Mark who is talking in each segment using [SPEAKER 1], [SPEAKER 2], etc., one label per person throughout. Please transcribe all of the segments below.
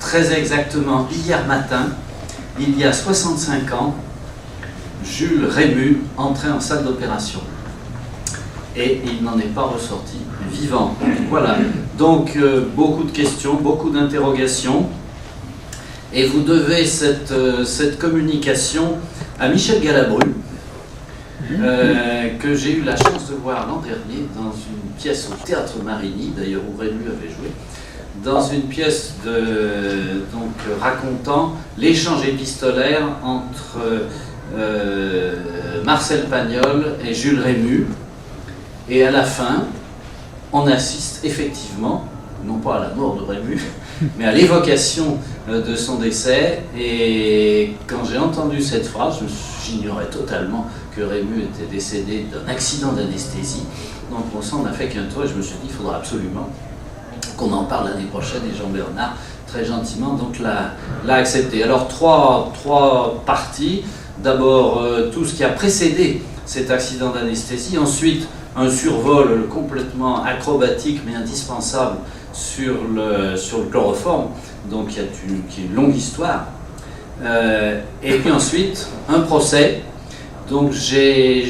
[SPEAKER 1] très exactement hier matin, il y a 65 ans, Jules Rému entrait en salle d'opération. Et il n'en est pas ressorti vivant. Voilà. Donc, beaucoup de questions, beaucoup d'interrogations. Et vous devez cette communication à Michel Galabru, que j'ai eu la chance de voir l'an dernier dans une pièce au Théâtre Marigny, d'ailleurs où Rému avait joué, dans une pièce racontant l'échange épistolaire entre Marcel Pagnol et Jules Rému. Et à la fin, on assiste effectivement, non pas à la mort de Rému, mais à l'évocation de son décès. Et quand j'ai entendu cette phrase, j'ignorais totalement que Rému était décédé d'un accident d'anesthésie. Donc on s'en a fait qu'un tour et je me suis dit, il faudra absolument qu'on en parle l'année prochaine. Et Jean-Bernard, très gentiment, donc l'a accepté. Alors trois parties. D'abord, tout ce qui a précédé cet accident d'anesthésie. Ensuite, un survol complètement acrobatique mais indispensable sur le chloroforme, donc qui est une longue histoire. Et puis ensuite, un procès. Donc j'ai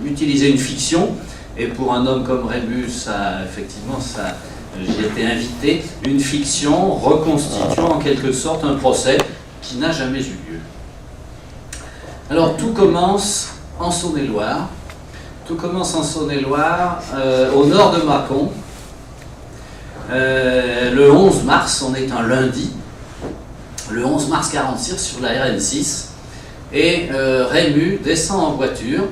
[SPEAKER 1] utilisé une fiction, et pour un homme comme Rému, j'ai été invité, une fiction reconstituant en quelque sorte un procès qui n'a jamais eu lieu. Alors tout commence en Saône-et-Loire. Tout commence en Saône-et-Loire, au nord de Mâcon. Le 11 mars, on est un lundi, le 11 mars 46 sur la RN6, et Rému descend en voiture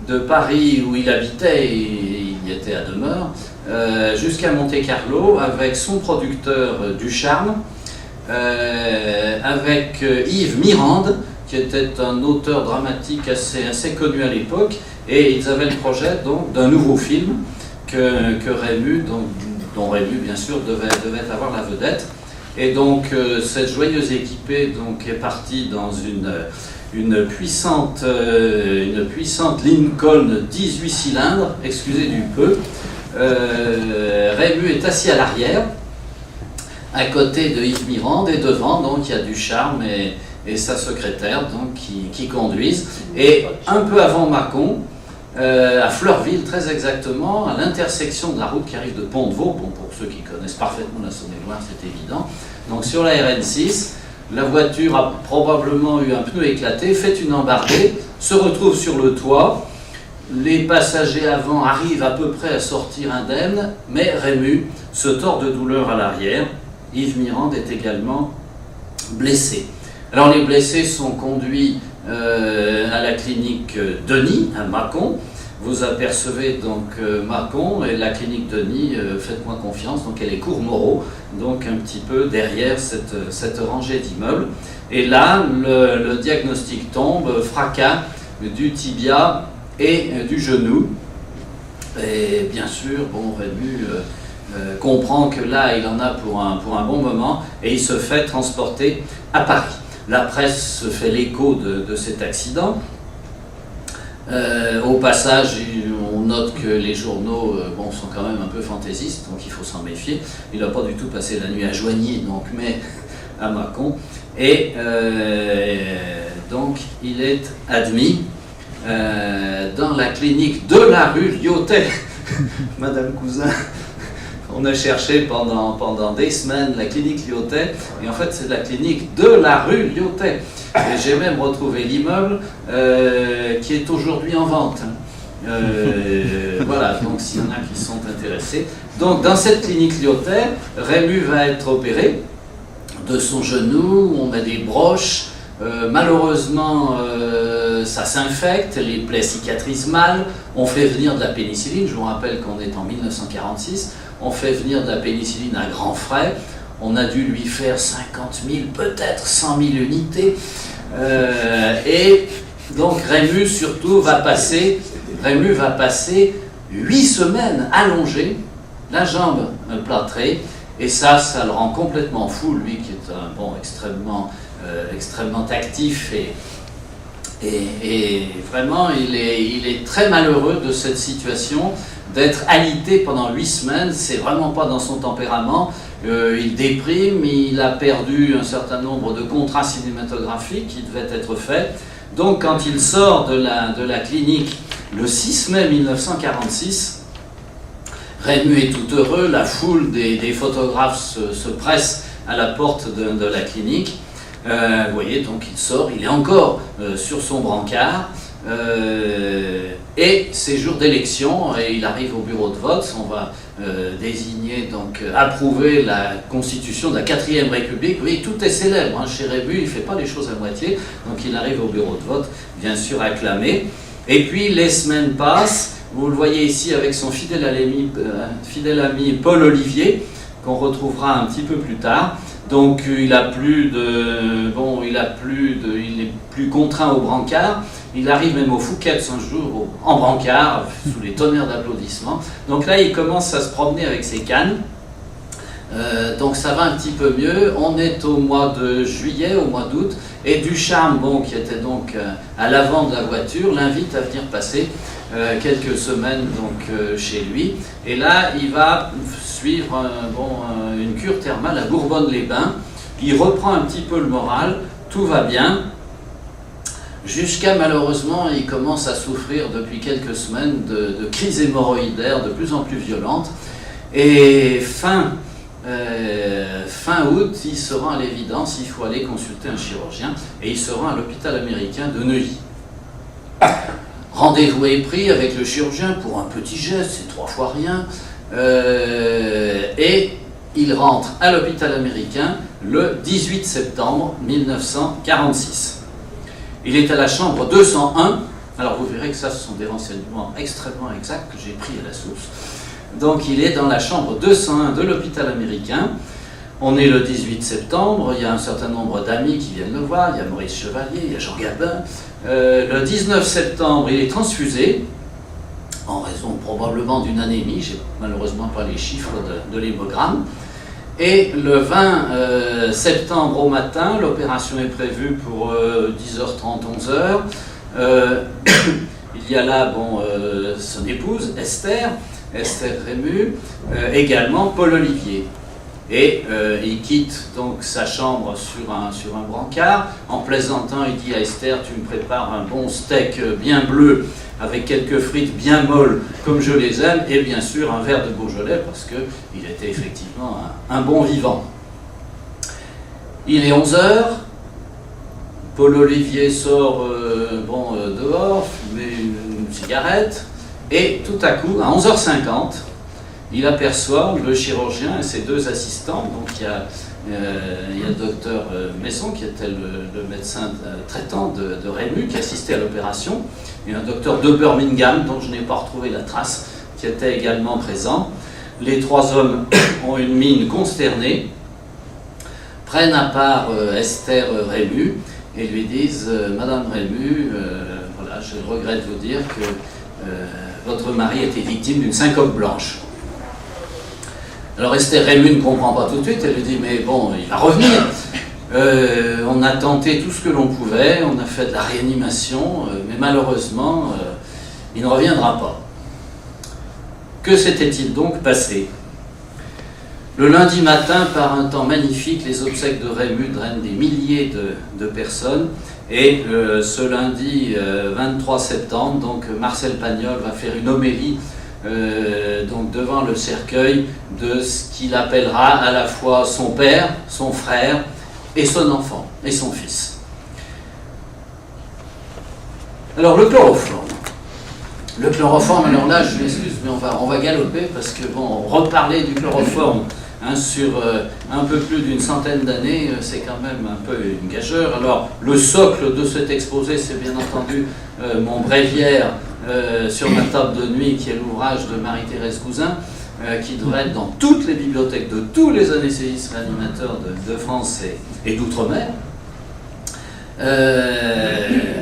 [SPEAKER 1] de Paris où il habitait, et il y était à demeure, jusqu'à Monte-Carlo avec son producteur Ducharme, avec Yves Mirande, qui était un auteur dramatique assez connu à l'époque, et ils avaient le projet donc d'un nouveau film que Rému, dont Rému bien sûr devait avoir la vedette. Et donc cette joyeuse équipée donc est partie dans une puissante Lincoln 18 cylindres, excusez du peu. Rému est assis à l'arrière, à côté de Yves Mirande, et devant donc il y a Ducharme et sa secrétaire donc, qui conduisent. Et un peu avant Mâcon, à Fleurville très exactement, à l'intersection de la route qui arrive de Pont-de-Vaux, bon, pour ceux qui connaissent parfaitement la Saône-et-Loire, c'est évident. Donc sur la RN6, la voiture a probablement eu un pneu éclaté, fait une embardée, se retrouve sur le toit. Les passagers avant arrivent à peu près à sortir indemnes, mais Rému se tord de douleur à l'arrière. Yves Mirande est également blessé. Alors les blessés sont conduits à la clinique Denis, à Mâcon. Vous apercevez donc Mâcon, et la clinique Denis, faites-moi confiance, donc elle est cours Moreau, donc un petit peu derrière cette rangée d'immeubles. Et là, le diagnostic tombe, fracas du tibia et du genou. Et bien sûr, bon, Rému comprend que là, il en a pour un bon moment, et il se fait transporter à Paris. La presse se fait l'écho de cet accident. Au passage, on note que les journaux sont quand même un peu fantaisistes, donc il faut s'en méfier. Il n'a pas du tout passé la nuit à Joigny, donc, mais à Mâcon. Et donc, il est admis dans la clinique de la rue Lyotet. Madame Cousin, on a cherché pendant des semaines la clinique Lyotet, et en fait c'est la clinique de la rue Lyotet. Et j'ai même retrouvé l'immeuble qui est aujourd'hui en vente. Voilà, donc s'il y en a qui sont intéressés. Donc dans cette clinique Lyotet, Rému va être opéré de son genou, on met des broches. Malheureusement, ça s'infecte, les plaies cicatrisent mal, on fait venir de la pénicilline, je vous rappelle qu'on est en 1946, on fait venir de la pénicilline à grands frais, on a dû lui faire 50 000, peut-être 100 000 unités, et donc Rému surtout va passer 8 semaines allongé, la jambe plâtrée, et ça le rend complètement fou, lui qui est un bon extrêmement actif, et vraiment il est très malheureux de cette situation d'être alité pendant 8 semaines. C'est vraiment pas dans son tempérament, il déprime, il a perdu un certain nombre de contrats cinématographiques qui devaient être faits. Donc quand il sort de la clinique le 6 mai 1946, Rému est tout heureux, la foule des photographes se presse à la porte de la clinique. Vous voyez, donc il sort, il est encore sur son brancard, et c'est jour d'élection, et il arrive au bureau de vote. On va désigner, donc approuver la constitution de la 4e République. Oui, tout est célèbre, hein. Chez Rému, il ne fait pas les choses à moitié, donc il arrive au bureau de vote, bien sûr acclamé. Et puis les semaines passent, vous le voyez ici avec son fidèle ami Paul Olivier, qu'on retrouvera un petit peu plus tard. Donc il est plus contraint au brancard. Il arrive même au Fouquet's un jour en brancard, sous les tonnerres d'applaudissements. Donc là, il commence à se promener avec ses cannes. Donc ça va un petit peu mieux. On est au mois de juillet, au mois d'août, et Ducharme, qui était donc à l'avant de la voiture, l'invite à venir passer quelques semaines donc chez lui. Et là, il va suivre une cure thermale à Bourbonne-les-Bains. Il reprend un petit peu le moral, tout va bien. Jusqu'à, malheureusement, il commence à souffrir depuis quelques semaines de crises hémorroïdaires de plus en plus violentes. Et fin août, il se rend à l'évidence, il faut aller consulter un chirurgien, et il se rend à l'hôpital américain de Neuilly. Rendez-vous est pris avec le chirurgien pour un petit geste, c'est 3 fois rien, et il rentre à l'hôpital américain le 18 septembre 1946. Il est à la chambre 201, alors vous verrez que ça, ce sont des renseignements extrêmement exacts que j'ai pris à la source. Donc il est dans la chambre 201 de l'hôpital américain. On est le 18 septembre, il y a un certain nombre d'amis qui viennent le voir, il y a Maurice Chevalier, il y a Jean Gabin. Le 19 septembre, il est transfusé, en raison probablement d'une anémie, je n'ai malheureusement pas les chiffres de l'hémogramme. Et le 20 septembre au matin, l'opération est prévue pour 10h30, 11h. Il y a là son épouse, Esther Rému, également Paul Olivier. Et il quitte donc sa chambre sur un brancard. En plaisantant, il dit à Esther, tu me prépares un bon steak bien bleu avec quelques frites bien molles comme je les aime, et bien sûr un verre de Beaujolais parce qu'il était effectivement un bon vivant. Il est 11h, Paul Olivier sort dehors, fumer une cigarette, et tout à coup, à 11h50, il aperçoit le chirurgien et ses 2 assistants. Donc il y a le docteur Messon, qui était le médecin traitant de Rému, qui assistait à l'opération, et un docteur de Birmingham, dont je n'ai pas retrouvé la trace, qui était également présent. Les 3 hommes ont une mine consternée, prennent à part Esther Rému et lui disent « Madame Rému, voilà, je regrette de vous dire que votre mari était victime d'une syncope blanche. » Alors Esther Rému ne comprend pas tout de suite, elle lui dit « Mais bon, il va revenir. On a tenté tout ce que l'on pouvait, on a fait de la réanimation, mais malheureusement, il ne reviendra pas. » Que s'était-il donc passé? Le lundi matin, par un temps magnifique, les obsèques de Rému drainent des milliers de personnes. Et ce lundi 23 septembre, donc Marcel Pagnol va faire une homélie donc devant le cercueil de ce qu'il appellera à la fois son père, son frère et son enfant, et son fils. Alors le chloroforme. Le chloroforme, alors là, je m'excuse, mais on va galoper parce que reparler du chloroforme sur un peu plus d'une centaine d'années, c'est quand même un peu une gageure. Alors, le socle de cet exposé, c'est bien entendu mon bréviaire sur ma table de nuit, qui est l'ouvrage de Marie-Thérèse Cousin, qui devrait être dans toutes les bibliothèques de tous les anesthésistes réanimateurs de France et d'outre-mer.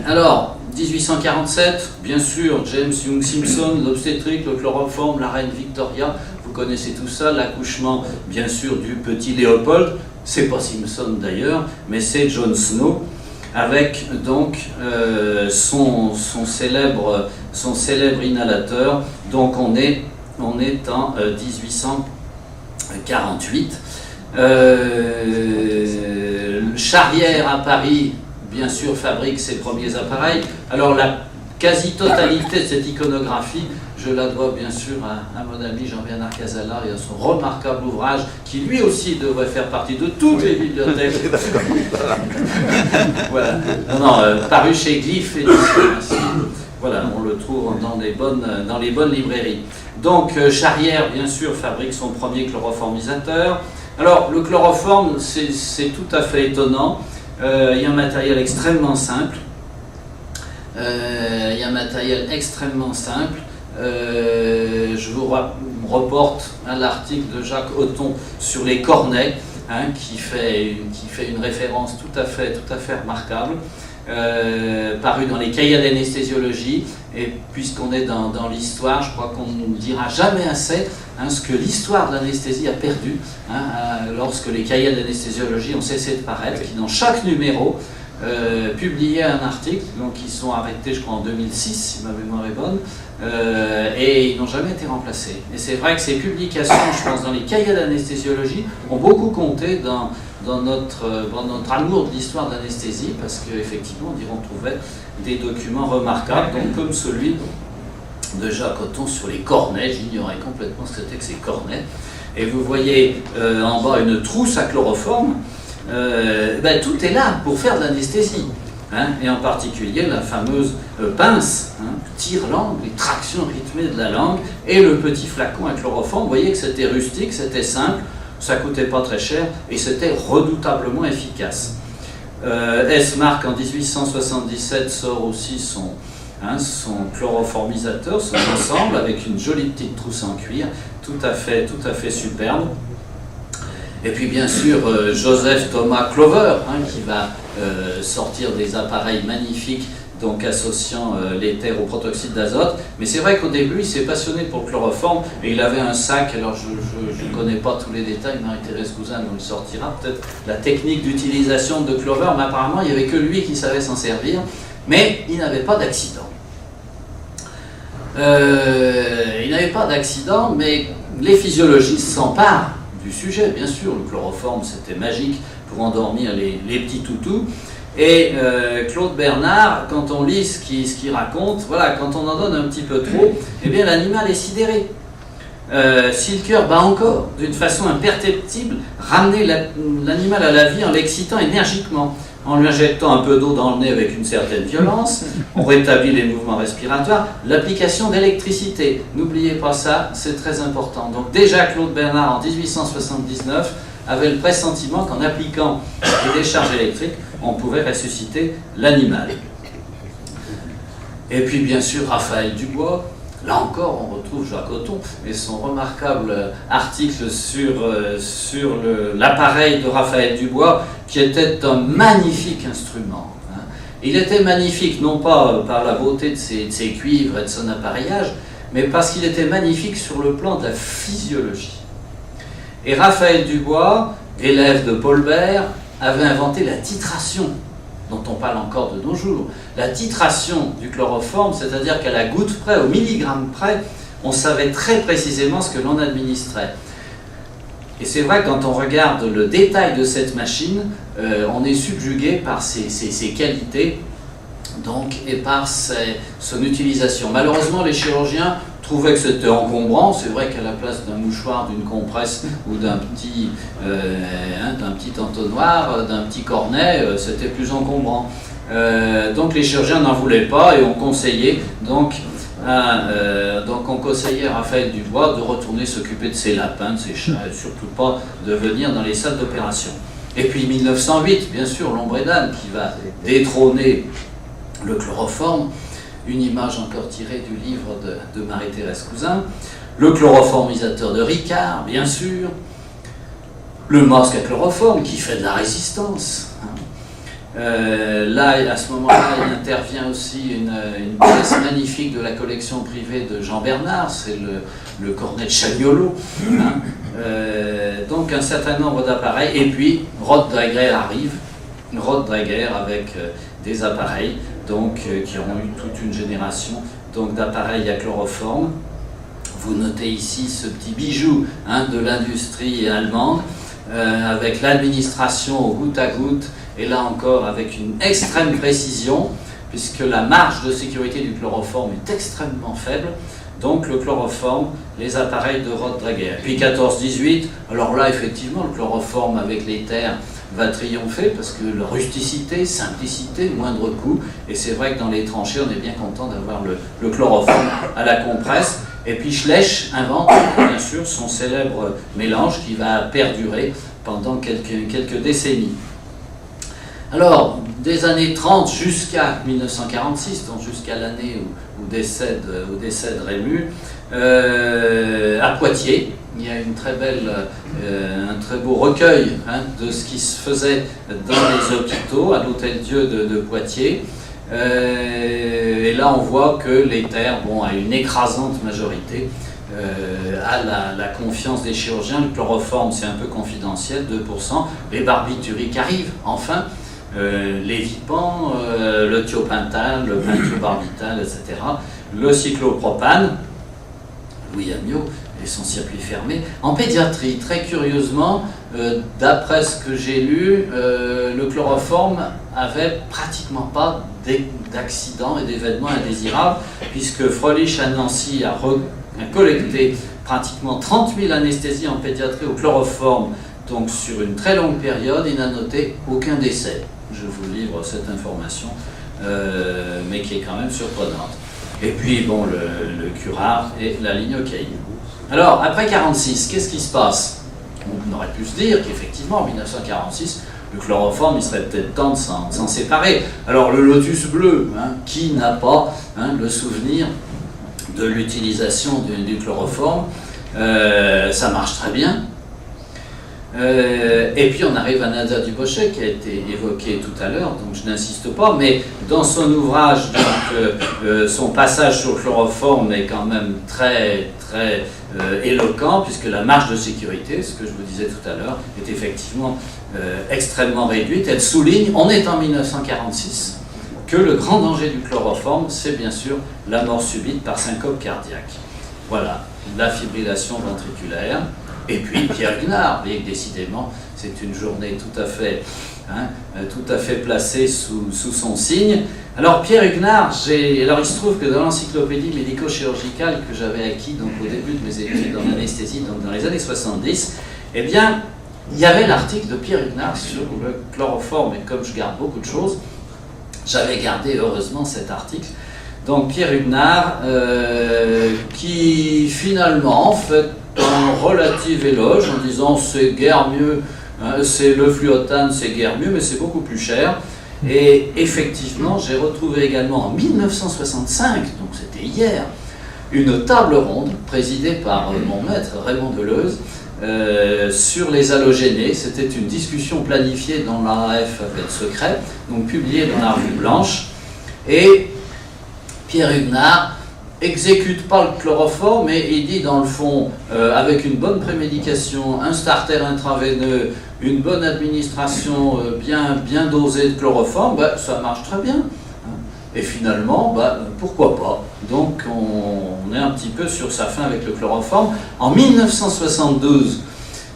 [SPEAKER 1] Alors, 1847, bien sûr, James Young Simpson, l'obstétrique, le chloroforme, la reine Victoria, vous connaissez tout ça, l'accouchement, bien sûr, du petit Léopold, c'est pas Simpson d'ailleurs, mais c'est John Snow, avec donc son célèbre inhalateur. Donc on est en 1848. Charrière à Paris, bien sûr, fabrique ses premiers appareils. Alors la quasi-totalité de cette iconographie, je la dois bien sûr à mon ami Jean-Bernard Casala et à son remarquable ouvrage qui lui aussi devrait faire partie de toutes les bibliothèques. Voilà. Paru chez Glyph Éditions. Voilà, on le trouve dans les bonnes librairies. Donc Charrière, bien sûr, fabrique son premier chloroformisateur. Alors le chloroforme, c'est tout à fait étonnant. Il y a un matériel extrêmement simple. Je vous reporte à l'article de Jacques Othon sur les cornets, qui fait une référence tout à fait remarquable, paru dans les cahiers d'anesthésiologie. Et puisqu'on est dans l'histoire, je crois qu'on ne dira jamais assez ce que l'histoire de l'anesthésie a perdu lorsque les cahiers d'anesthésiologie ont cessé de paraître, qui dans chaque numéro publiaient un article. Donc ils sont arrêtés, je crois, en 2006, si ma mémoire est bonne, et ils n'ont jamais été remplacés. Et c'est vrai que ces publications, je pense, dans les cahiers d'anesthésiologie, ont beaucoup compté dans notre amour de l'histoire de l'anesthésie, parce qu'effectivement, on y retrouvait des documents remarquables, donc comme celui de Jacques Othon sur les cornets. J'ignorais complètement ce que c'était que ces cornets. Et vous voyez en bas une trousse à chloroforme. Tout est là pour faire de l'anesthésie, et en particulier la fameuse pince, tire-langue, les tractions rythmées de la langue, et le petit flacon à chloroforme. Vous voyez que c'était rustique, c'était simple, ça coûtait pas très cher, et c'était redoutablement efficace. Esmark, en 1877, sort aussi son chloroformisateur, son ensemble, avec une jolie petite trousse en cuir, tout à fait superbe. Et puis bien sûr Joseph Thomas Clover, qui va sortir des appareils magnifiques, donc associant l'éther au protoxyde d'azote. Mais c'est vrai qu'au début il s'est passionné pour le chloroforme, et il avait un sac, alors je ne connais pas tous les détails, Marie-Thérèse Cousin nous le sortira, peut-être la technique d'utilisation de Clover, mais apparemment il n'y avait que lui qui savait s'en servir, mais il n'avait pas d'accident. Mais les physiologistes s'emparent du sujet, bien sûr. Le chloroforme, c'était magique pour endormir les petits toutous. Et Claude Bernard, quand on lit ce qu'il raconte, voilà, quand on en donne un petit peu trop, eh bien l'animal est sidéré. Si le cœur bat encore, d'une façon imperceptible, ramener l'animal à la vie en l'excitant énergiquement, en lui injectant un peu d'eau dans le nez avec une certaine violence, on rétablit les mouvements respiratoires, l'application d'électricité. N'oubliez pas ça, c'est très important. Donc déjà Claude Bernard, en 1879, avait le pressentiment qu'en appliquant des décharges électriques, on pouvait ressusciter l'animal. Et puis bien sûr Raphaël Dubois. Là encore, on retrouve Jacques Othon et son remarquable article sur l'appareil de Raphaël Dubois, qui était un magnifique instrument. Il était magnifique non pas par la beauté de ses cuivres et de son appareillage, mais parce qu'il était magnifique sur le plan de la physiologie. Et Raphaël Dubois, élève de Paul Bert, avait inventé la titration, dont on parle encore de nos jours. La titration du chloroforme, c'est-à-dire qu'à la goutte près, au milligramme près, on savait très précisément ce que l'on administrait. Et c'est vrai, quand on regarde le détail de cette machine, on est subjugué par ses qualités, donc, et par son utilisation. Malheureusement, les chirurgiens trouvaient que c'était encombrant. C'est vrai qu'à la place d'un mouchoir, d'une compresse ou d'un petit entonnoir, d'un petit cornet, c'était plus encombrant. Donc les chirurgiens n'en voulaient pas, et on conseillait à Raphaël Dubois de retourner s'occuper de ses lapins, de ses chats, et surtout pas de venir dans les salles d'opération. Et puis 1908, bien sûr, l'Ombredane qui va détrôner le chloroforme, une image encore tirée du livre de Marie-Thérèse Cousin, le chloroformisateur de Ricard, bien sûr, le masque à chloroforme qui fait de la résistance. Là, à ce moment-là, il intervient aussi une pièce magnifique de la collection privée de Jean Bernard, c'est le cornet de Chagnolo. Donc un certain nombre d'appareils, et puis Rod Draeger arrive, Rod Draeger avec des appareils donc, qui auront eu toute une génération d'appareils à chloroforme. Vous notez ici ce petit bijou de l'industrie allemande. avec l'administration au goutte à goutte, et là encore avec une extrême précision, puisque la marge de sécurité du chloroforme est extrêmement faible. Donc le chloroforme, les appareils de Rod Draeger. Puis 14-18, alors là effectivement le chloroforme avec l'éther va triompher parce que la rusticité, simplicité, moindre coût. Et c'est vrai que dans les tranchées, on est bien content d'avoir le chloroforme à la compresse. Et puis Schleich invente bien sûr son célèbre mélange qui va perdurer pendant quelques décennies. Alors, des années 30 jusqu'à 1946, donc jusqu'à l'année où décède Rému, à Poitiers, il y a un très beau recueil de ce qui se faisait dans les hôpitaux, à l'Hôtel-Dieu de Poitiers. Et là, on voit que l'éther, a une écrasante majorité, à la confiance des chirurgiens. Le chloroforme, c'est un peu confidentiel, 2%. Les barbituriques arrivent, enfin. L'évipan, le thiopental, le pentiobarbital, etc. Le cyclopropane, Louis Amyot et son circuit fermé. En pédiatrie, très curieusement, d'après ce que j'ai lu, le chloroforme avait pratiquement pas d'accidents et d'événements indésirables, puisque Fröhlich à Nancy a collecté pratiquement 30 000 anesthésies en pédiatrie au chloroforme, donc sur une très longue période, il n'a noté aucun décès. Je vous livre cette information, mais qui est quand même surprenante. Et puis, le curare et la lignocaïne. Alors, après 1946, qu'est-ce qui se passe? On aurait pu se dire qu'effectivement, en 1946, le chloroforme, il serait peut-être temps de s'en séparer. Alors, le lotus bleu, qui n'a pas le souvenir de l'utilisation du chloroforme, ça marche très bien. Et puis on arrive à Nadia Dubochet qui a été évoqué tout à l'heure, donc je n'insiste pas, mais dans son ouvrage, son passage sur le chloroforme est quand même très éloquent, puisque la marge de sécurité, ce que je vous disais tout à l'heure, est effectivement extrêmement réduite. Elle souligne, on est en 1946, que le grand danger du chloroforme, c'est bien sûr la mort subite par syncope cardiaque. Voilà, la fibrillation ventriculaire. Et puis Pierre Gnard, vous voyez que décidément c'est une journée tout à fait placée sous son signe. Alors Pierre Gnard, alors il se trouve que dans l'encyclopédie médico-chirurgicale que j'avais acquis donc au début de mes études en anesthésie, donc dans les années 70, eh bien il y avait l'article de Pierre Gnard sur le chloroforme, et comme je garde beaucoup de choses, j'avais gardé heureusement cet article. Donc Pierre Gnard qui finalement fait un relatif éloge en disant c'est guère mieux, c'est le fluotane, c'est guère mieux, mais c'est beaucoup plus cher. Et effectivement, j'ai retrouvé également en 1965, donc c'était hier, une table ronde présidée par mon maître Raymond Deleuze sur les halogénés. C'était une discussion planifiée dans l'ARF avec secret, donc publiée dans la Revue Blanche. Et Pierre Huguenard exécute pas le chloroforme, mais il dit dans le fond, avec une bonne prémédication, un starter intraveineux, une bonne administration bien dosée de chloroforme, ça marche très bien. Et finalement, pourquoi pas? Donc on est un petit peu sur sa fin avec le chloroforme. En 1972,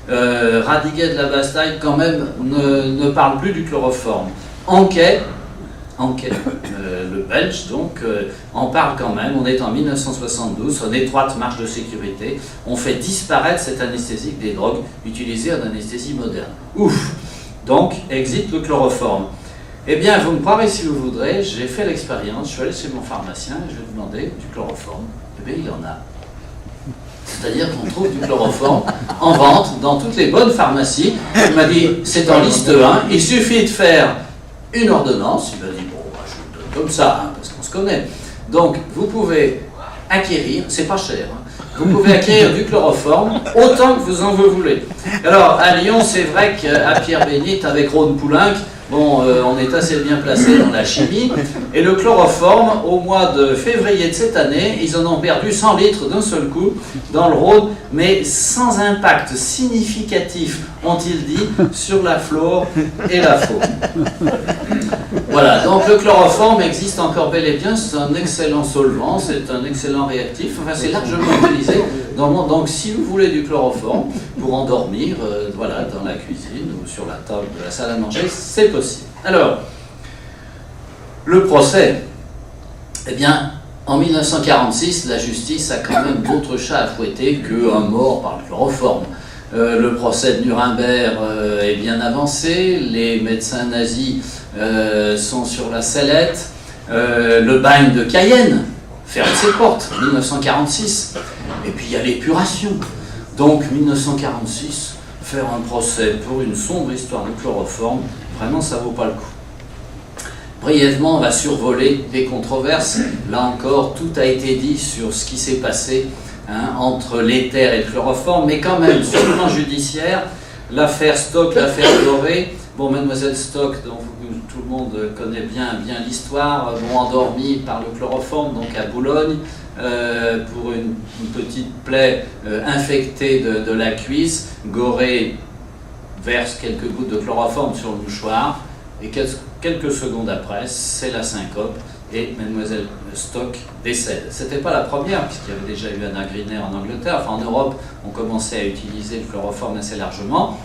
[SPEAKER 1] Radiguet de la Bastaille quand même ne parle plus du chloroforme. Anquet, le Belge, donc, en parle quand même. On est en 1972, son étroite marge de sécurité. On fait disparaître cette anesthésique des drogues utilisée en anesthésie moderne. Ouf! Donc, exit le chloroforme. Eh bien, vous me croirez si vous voudrez, j'ai fait l'expérience, je suis allé chez mon pharmacien et je lui ai demandé du chloroforme. Eh bien, il y en a. C'est-à-dire qu'on trouve du chloroforme en vente dans toutes les bonnes pharmacies. Il m'a dit, c'est en liste 1, il suffit de faire une ordonnance. Il m'a dit, je vous le donne comme ça, parce qu'on se connaît. Donc, vous pouvez acquérir, c'est pas cher, vous pouvez acquérir du chloroforme autant que vous en voulez. Alors, à Lyon, c'est vrai qu'à Pierre-Bénite, avec Rhône Poulenc, on est assez bien placé dans la chimie. Et le chloroforme, au mois de février de cette année, ils en ont perdu 100 litres d'un seul coup dans le Rhône, mais sans impact significatif, ont-ils dit, sur la flore et la faune. Voilà, donc le chloroforme existe encore bel et bien, c'est un excellent solvant, c'est un excellent réactif, enfin c'est largement utilisé dans le monde. Donc si vous voulez du chloroforme pour endormir, voilà, dans la cuisine ou sur la table de la salle à manger, c'est possible. Alors, le procès, eh bien, en 1946, la justice a quand même d'autres chats à fouetter qu'un mort par le chloroforme. Le procès de Nuremberg est bien avancé, les médecins nazis sont sur la sellette, le bagne de Cayenne ferme ses portes, 1946, et puis il y a l'épuration. Donc 1946, faire un procès pour une sombre histoire de chloroforme, vraiment ça vaut pas le coup. Brièvement, on va survoler des controverses. Là encore, tout a été dit sur ce qui s'est passé entre l'éther et le chloroforme, mais quand même, sur le plan judiciaire, l'affaire Stock, l'affaire Doré, bon, Mademoiselle Stock, dont tout le monde connaît bien l'histoire, endormie par le chloroforme, donc à Boulogne, pour une petite plaie infectée de la cuisse. Goré verse quelques gouttes de chloroforme sur le mouchoir, et quelques secondes après, c'est la syncope, et Mademoiselle Stock décède. C'était pas la première, puisqu'il y avait déjà eu Anna Griner en Angleterre. Enfin, en Europe, on commençait à utiliser le chloroforme assez largement.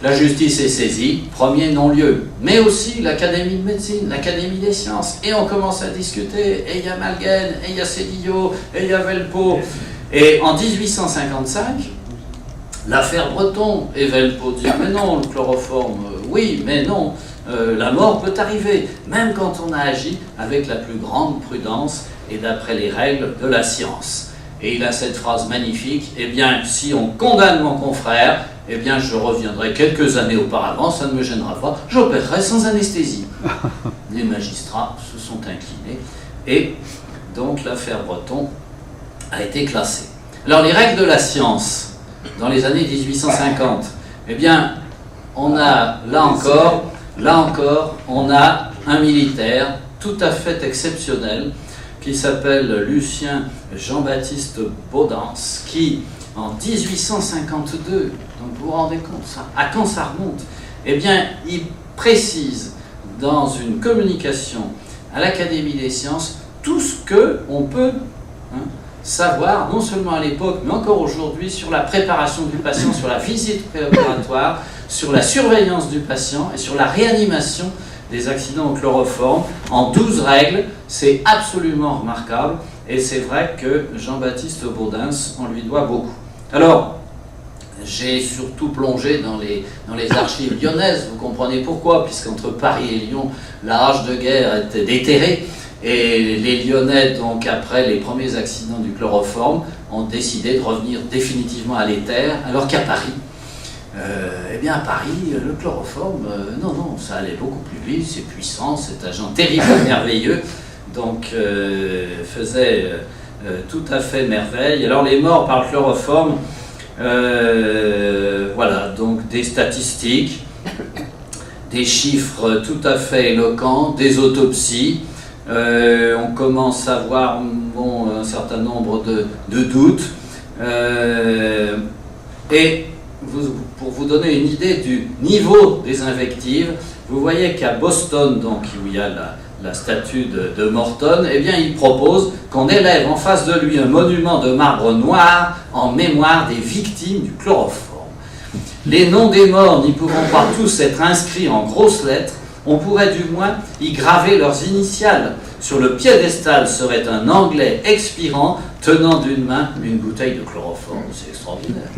[SPEAKER 1] La justice est saisie, premier non-lieu, mais aussi l'Académie de médecine, l'Académie des sciences, et on commence à discuter, et il y a Malguen, et il y a Cédillo, et il y a Velpeau. Et en 1855, l'affaire Breton, et Velpeau dit « mais non, le chloroforme, oui, mais non ». La mort peut arriver, même quand on a agi avec la plus grande prudence et d'après les règles de la science. Et il a cette phrase magnifique, eh bien, si on condamne mon confrère, eh bien, je reviendrai quelques années auparavant, ça ne me gênera pas, j'opérerai sans anesthésie. Les magistrats se sont inclinés, et donc l'affaire Breton a été classée. Alors, les règles de la science, dans les années 1850, eh bien, on a, là encore, on a un militaire tout à fait exceptionnel qui s'appelle Lucien Jean-Baptiste Baudens, qui, en 1852, donc vous vous rendez compte, ça, à quand ça remonte? Eh bien, il précise dans une communication à l'Académie des sciences tout ce qu'on peut savoir, non seulement à l'époque, mais encore aujourd'hui, sur la préparation du patient, sur la visite préopératoire, sur la surveillance du patient et sur la réanimation des accidents au chloroforme, en 12 règles. C'est absolument remarquable, et c'est vrai que Jean-Baptiste Baudens, on lui doit beaucoup. Alors, j'ai surtout plongé dans les archives lyonnaises, vous comprenez pourquoi, puisqu'entre Paris et Lyon, la hache de guerre était déterrée, et les Lyonnais, donc après les premiers accidents du chloroforme, ont décidé de revenir définitivement à l'éther, alors qu'à Paris, eh bien à Paris, le chloroforme, non, ça allait beaucoup plus vite, c'est puissant, cet agent terrible et merveilleux, donc faisait tout à fait merveille. Alors les morts par le chloroforme, voilà, donc des statistiques, des chiffres tout à fait éloquents, des autopsies, on commence à voir un certain nombre de doutes, et pour vous donner une idée du niveau des invectives, vous voyez qu'à Boston, donc, où il y a la statue de Morton, eh bien, il propose qu'on élève en face de lui un monument de marbre noir en mémoire des victimes du chloroforme. Les noms des morts n'y pouvant pas tous être inscrits en grosses lettres, on pourrait du moins y graver leurs initiales. Sur le piédestal serait un Anglais expirant tenant d'une main une bouteille de chloroforme. C'est extraordinaire.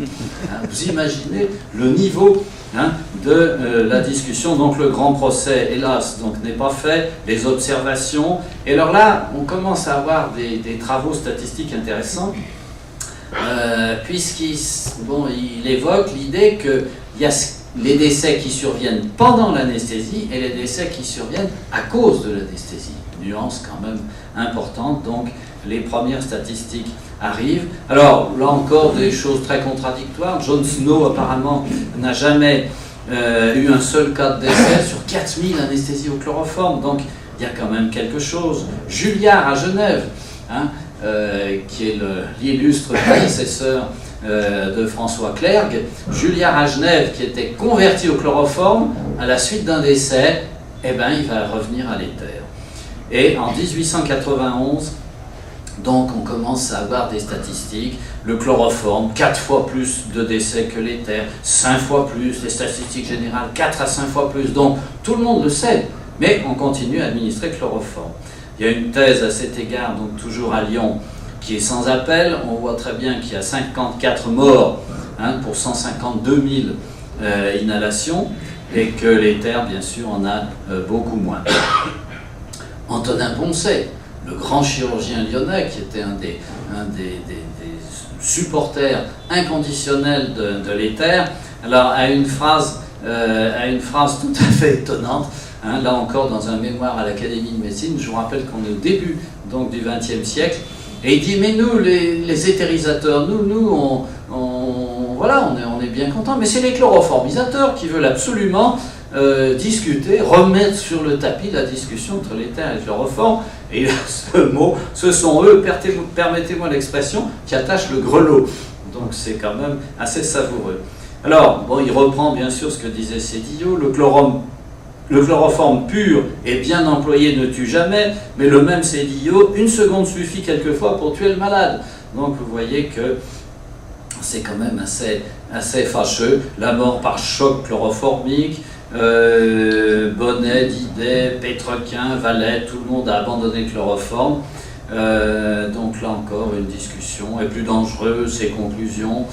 [SPEAKER 1] Vous imaginez le niveau de la discussion. Donc le grand procès, hélas, n'est pas fait. Les observations. Et alors là, on commence à avoir des travaux statistiques intéressants, puisqu'il évoque l'idée qu'il y a les décès qui surviennent pendant l'anesthésie et les décès qui surviennent à cause de l'anesthésie. Nuance quand même importante, donc les premières statistiques arrivent. Alors là encore des choses très contradictoires. John Snow apparemment n'a jamais eu un seul cas de décès sur 4000 anesthésies au chloroforme, donc il y a quand même quelque chose. Julliard à Genève, qui est l'illustre prédécesseur de François Clergue, Julliard à Genève qui était converti au chloroforme à la suite d'un décès, eh ben, il va revenir à l'éther. Et en 1891, donc on commence à avoir des statistiques. Le chloroforme, 4 fois plus de décès que l'éther, 5 fois plus, les statistiques générales, 4 à 5 fois plus. Donc tout le monde le sait, mais on continue à administrer le chloroforme. Il y a une thèse à cet égard, donc toujours à Lyon, qui est sans appel. On voit très bien qu'il y a 54 morts pour 152 000 inhalations, et que l'éther, bien sûr, en a beaucoup moins. Antonin Poncet, le grand chirurgien lyonnais, qui était un des supporters inconditionnels de l'éther, alors a une phrase tout à fait étonnante. Là encore, dans un mémoire à l'Académie de médecine, je vous rappelle qu'on est au début donc, du XXe siècle, et il dit, mais nous, les éthérisateurs, nous on est bien contents, mais c'est les chloroformisateurs qui veulent absolument discuter, remettre sur le tapis la discussion entre l'éther et le chloroforme, et ce mot, ce sont eux, permettez-moi l'expression, qui attachent le grelot. Donc c'est quand même assez savoureux. Alors, bon, il reprend bien sûr ce que disait Sédillot, le chloroforme pur et bien employé ne tue jamais, mais le même Sédillot, 1 seconde suffit quelquefois pour tuer le malade. Donc vous voyez que c'est quand même assez fâcheux. La mort par choc chloroformique, Bonnet, Didet, Pétrequin, Valette, tout le monde a abandonné le chloroforme. Donc là encore une discussion est plus dangereuse, ses conclusions.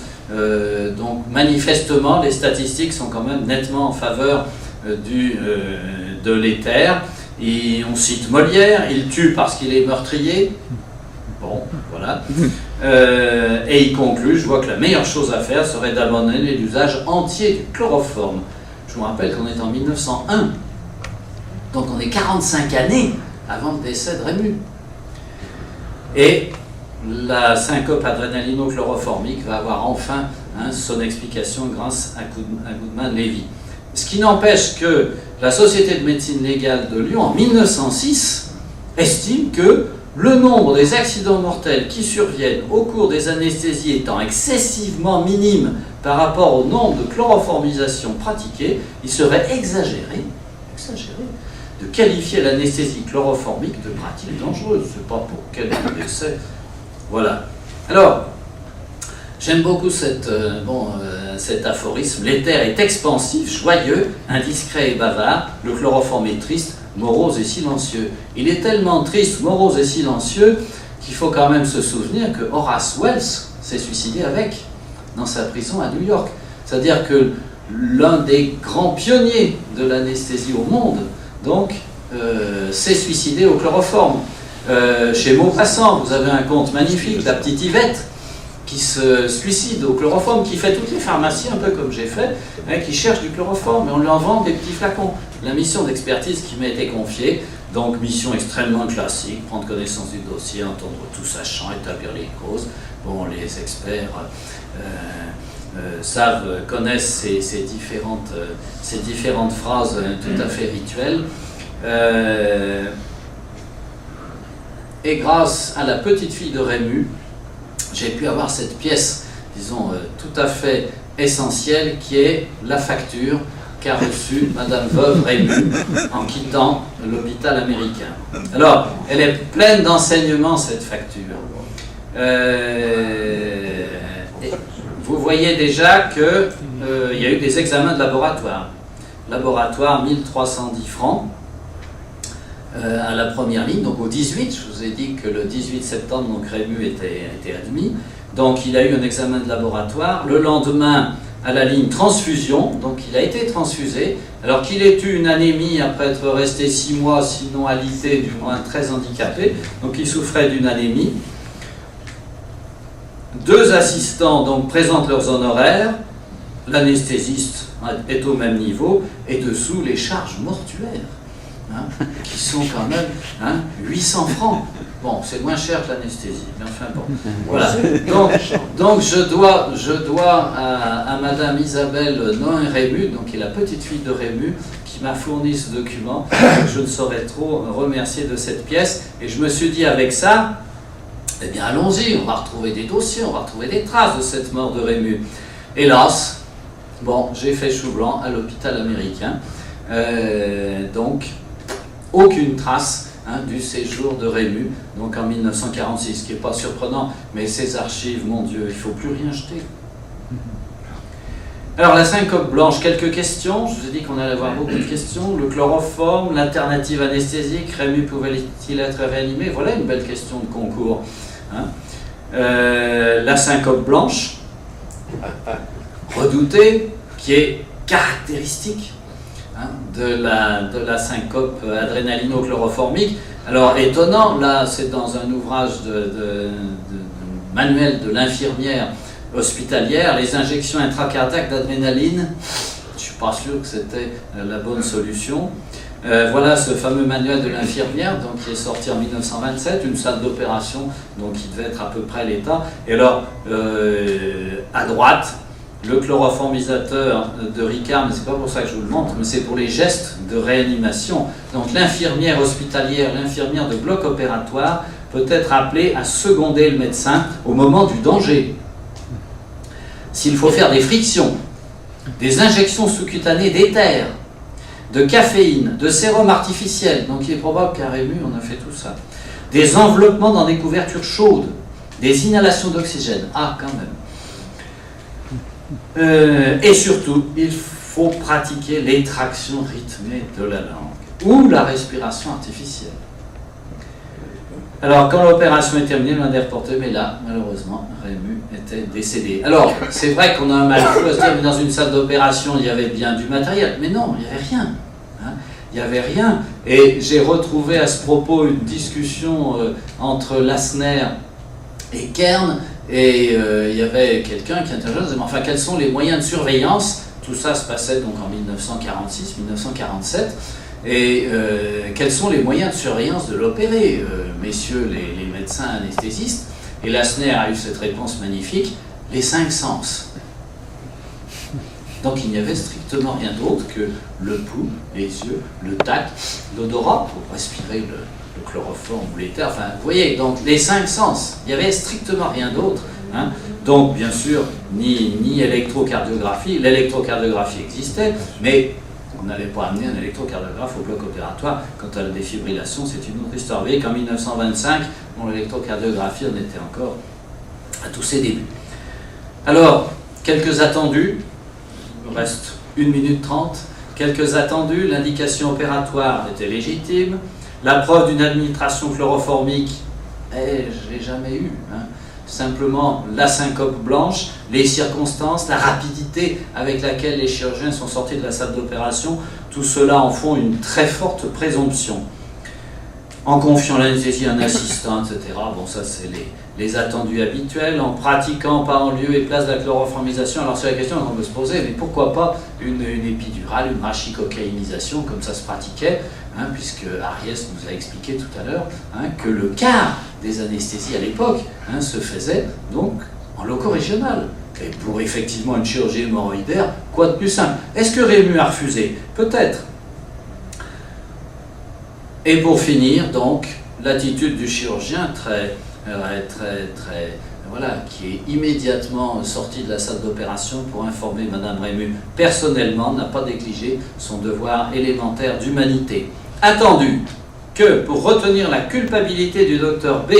[SPEAKER 1] Donc manifestement les statistiques sont quand même nettement en faveur de l'éther. Et on cite Molière, il tue parce qu'il est meurtrier. Bon, voilà. Et il conclut, je vois que la meilleure chose à faire serait d'abandonner l'usage entier du chloroforme. Je vous rappelle qu'on est en 1901, donc on est 45 années avant le décès de Rému. Et la syncope adrénalino-chloroformique va avoir enfin son explication grâce à Goodman-Levy. Ce qui n'empêche que la Société de médecine légale de Lyon, en 1906, estime que le nombre des accidents mortels qui surviennent au cours des anesthésies étant excessivement minime par rapport au nombre de chloroformisations pratiquées, il serait exagéré de qualifier l'anesthésie chloroformique de pratique dangereuse. C'est pas pour quelques décès. Voilà. Alors, j'aime beaucoup cet aphorisme. L'éther est expansif, joyeux, indiscret et bavard. Le chloroforme est triste, morose et silencieux. Il est tellement triste, morose et silencieux qu'il faut quand même se souvenir que Horace Wells s'est suicidé avec, dans sa prison à New York. C'est-à-dire que l'un des grands pionniers de l'anesthésie au monde, donc, s'est suicidé au chloroforme. Chez Maupassant, vous avez un conte magnifique, la petite Yvette, qui se suicide au chloroforme, qui fait toutes les pharmacies, un peu comme j'ai fait, qui cherche du chloroforme, et on lui en vend des petits flacons. La mission d'expertise qui m'a été confiée, donc mission extrêmement classique, prendre connaissance du dossier, entendre tout sachant, établir les causes. Bon, les experts connaissent ces différentes phrases tout à fait rituelles. Et grâce à la petite fille de Rému, j'ai pu avoir cette pièce, disons, tout à fait essentielle, qui est la facture qu'a reçue Madame Veuve Rému en quittant l'hôpital américain. Alors, elle est pleine d'enseignements, cette facture. Vous voyez déjà qu'il y a eu des examens de laboratoire. Laboratoire, 1310 francs. À la première ligne, donc au 18, je vous ai dit que le 18 septembre, donc Rému était admis, donc il a eu un examen de laboratoire. Le lendemain, à la ligne transfusion, donc il a été transfusé, alors qu'il ait eu une anémie après être resté 6 mois, sinon alité, du moins très handicapé, donc il souffrait d'une anémie. 2 assistants donc présentent leurs honoraires, l'anesthésiste est au même niveau, et dessous les charges mortuaires. Qui sont quand même 800 francs. Bon, c'est moins cher que l'anesthésie, mais enfin bon. Voilà. Donc je dois à Madame Isabelle Noin Rému, donc qui est la petite fille de Rému, qui m'a fourni ce document. Je ne saurais trop remercier de cette pièce. Et je me suis dit, avec ça, eh bien allons-y, on va retrouver des dossiers, on va retrouver des traces de cette mort de Rému. Hélas, bon, j'ai fait chou blanc à l'hôpital américain. Donc, aucune trace du séjour de Rému, donc en 1946, ce qui n'est pas surprenant, mais ces archives, mon Dieu, il ne faut plus rien jeter. Alors la syncope blanche, quelques questions, je vous ai dit qu'on allait avoir beaucoup de questions. Le chloroforme, l'alternative anesthésique, Rému pouvait-il être réanimé? Voilà une belle question de concours. La syncope blanche, redoutée, qui est caractéristique de la syncope adrénalino-chloroformique. Alors étonnant, là c'est dans un ouvrage de manuel de l'infirmière hospitalière, les injections intracardiaques d'adrénaline, je ne suis pas sûr que c'était la bonne solution. Voilà ce fameux manuel de l'infirmière, donc qui est sorti en 1927, une salle d'opération, donc qui devait être à peu près l'état. Et alors, à droite, le chloroformisateur de Ricard, mais c'est pas pour ça que je vous le montre, mais c'est pour les gestes de réanimation. Donc l'infirmière hospitalière, l'infirmière de bloc opératoire peut être appelée à seconder le médecin au moment du danger. S'il faut faire des frictions, des injections sous-cutanées d'éther, de caféine, de sérum artificiel, donc il est probable qu'à Rému on a fait tout ça, des enveloppements dans des couvertures chaudes, des inhalations d'oxygène, quand même. Et surtout, il faut pratiquer l'extraction rythmée de la langue ou la respiration artificielle. Alors, quand l'opération est terminée, l'un est reporté, mais là, malheureusement, Rému était décédé. Alors, c'est vrai qu'on a un mal fou à se dire, mais dans une salle d'opération, il y avait bien du matériel. Mais non, il n'y avait rien. Il n'y avait rien. Et j'ai retrouvé à ce propos une discussion entre Lassner et Kern, et il y avait quelqu'un qui interrogeait, disait, enfin, quels sont les moyens de surveillance? Tout ça se passait donc en 1946-1947. Et quels sont les moyens de surveillance de l'opéré, messieurs les médecins anesthésistes? Et Lassner a eu cette réponse magnifique, les 5 sens. Donc il n'y avait strictement rien d'autre que le pouls, les yeux, le tact, l'odorat pour respirer le chloroforme ou l'éther. Enfin, vous voyez, donc les 5 sens, il n'y avait strictement rien d'autre. Donc bien sûr, ni électrocardiographie, l'électrocardiographie existait, mais on n'allait pas amener un électrocardiographe au bloc opératoire. Quant à la défibrillation, c'est une autre histoire. Vous voyez qu'en 1925, l'électrocardiographie en était encore à tous ses débuts. Alors, quelques attendus, il me reste 1 minute 30. Quelques attendus, l'indication opératoire était légitime. La preuve d'une administration chloroformique, je ne l'ai jamais eue. Simplement la syncope blanche, les circonstances, la rapidité avec laquelle les chirurgiens sont sortis de la salle d'opération, tout cela en font une très forte présomption. En confiant l'anesthésie à un assistant, etc. Bon, ça c'est les attendus habituels. En pratiquant pas en lieu et place de la chloroformisation. Alors c'est la question qu'on peut se poser, mais pourquoi pas une épidurale, une brachicocaïnisation comme ça se pratiquait, puisque Ariès nous a expliqué tout à l'heure que le quart des anesthésies à l'époque se faisait donc en loco régional. Et pour effectivement une chirurgie hémorroïdaire, quoi de plus simple? Est-ce que Rému a refusé? Peut-être. Et pour finir, donc, l'attitude du chirurgien qui est immédiatement sorti de la salle d'opération pour informer Madame Rému personnellement, n'a pas négligé son devoir élémentaire d'humanité. Attendu que, pour retenir la culpabilité du docteur B,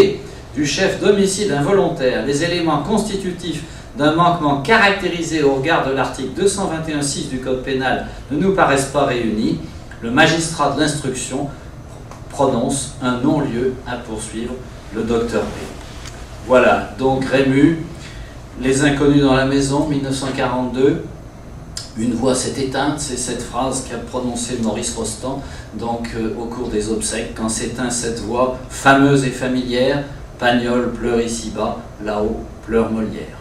[SPEAKER 1] du chef d'homicide involontaire, les éléments constitutifs d'un manquement caractérisé au regard de l'article 221.6 du Code pénal ne nous paraissent pas réunis, le magistrat de l'instruction prononce un non-lieu à poursuivre le docteur B. Voilà, donc Rému, les inconnus dans la maison, 1942, une voix s'est éteinte, c'est cette phrase qu'a prononcée Maurice Rostand donc, au cours des obsèques, quand s'éteint cette voix fameuse et familière, Pagnol pleure ici-bas, là-haut pleure Molière.